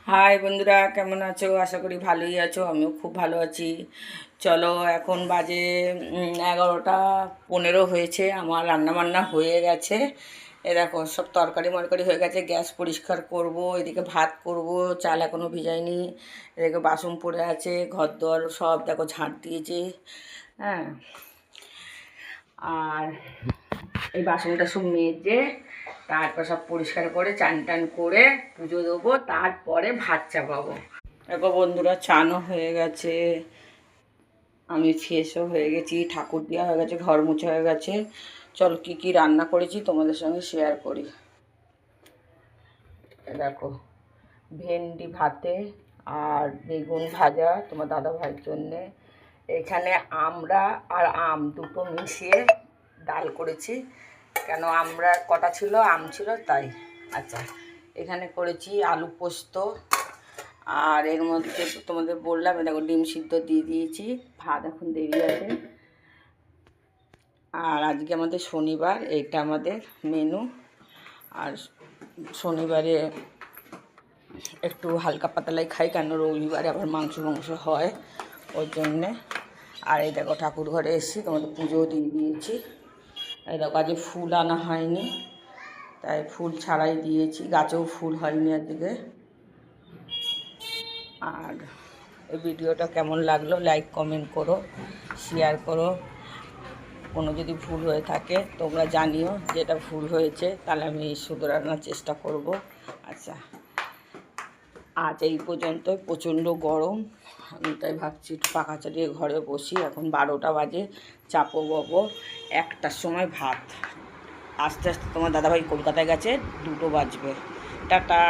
High বন্ধুরা, কেমন আছো? আশা করি ভালোই আছো। আমিও খুব ভালো আছি। চলো, এখন বাজে 11টা 15 হয়েছে। আমার রান্নাবান্না হয়ে গেছে। এ দেখো, সব তরকারি মরকারি হয়ে গেছে। গ্যাস পরিষ্কার করব, এদিকে ভাত করব, চাল এখনও ভিজাইনি। এদিকে বাসন পড়ে আছে, ঘর দর সব দেখো ঝাঁট দিয়েছি। হ্যাঁ, আর এই বাসনটা সব মেজে তারপর সব পরিষ্কার করে চান টান করে পুজো দেবো, তারপরে ভাত চাপাবো। দেখো বন্ধুরা, চানও হয়ে গেছে, আমি ফ্রেশও হয়ে গেছি, ঠাকুর দেওয়া হয়ে গেছে, ঘর মুছা হয়ে গেছে। চল কি কি রান্না করেছি তোমাদের সঙ্গে শেয়ার করি। দেখো, ভেন্ডি ভাতে আর বেগুন ভাজা তোমার দাদা ভাইয়ের জন্যে। এখানে আমরা আর আম দুটো মিশিয়ে ডাল করেছি। কেন, আমরা কটা ছিল, আম ছিল তাই। আচ্ছা, এখানে করেছি আলু পোস্ত। আর এর মধ্যে তোমাদের বললাম, দেখো ডিম সিদ্ধ দিয়ে দিয়েছি। ভাত এখন দেরি আছে। আর আজকে আমাদের শনিবার, এইটা আমাদের মেনু। আর শনিবারে একটু হালকা পাতলাই খাই, কেন রবিবারে আবার মাংস হয় ওর জন্যে। আর এই দেখো, ঠাকুর ঘরে এসেছি, তোমাদের পুজোও দিয়ে দিয়েছি। এই দেখো, আজকে ফুল আনা হয়নি, তাই ফুল ছাড়াই দিয়েছি। গাছেও ফুল হয়নি আজকে। আর এই ভিডিওটা কেমন লাগলো লাইক কমেন্ট করো, শেয়ার করো। কোনো যদি ভুল হয়ে থাকে তোমরা জানিও, যেটা ভুল হয়েছে তাহলে আমি শুধরানোর চেষ্টা করব। আচ্ছা, আজ এই পর্যন্ত। প্রচণ্ড গরম, আমি তাই ভাবছি একটু পাখা চালিয়ে ঘরে বসি। এখন 12টা বাজে, চাপো বাবো 1টার সময় ভাত। আস্তে আস্তে তোমার দাদাভাই কলকাতায় গেছে, 2টো বাজবে। টাটা।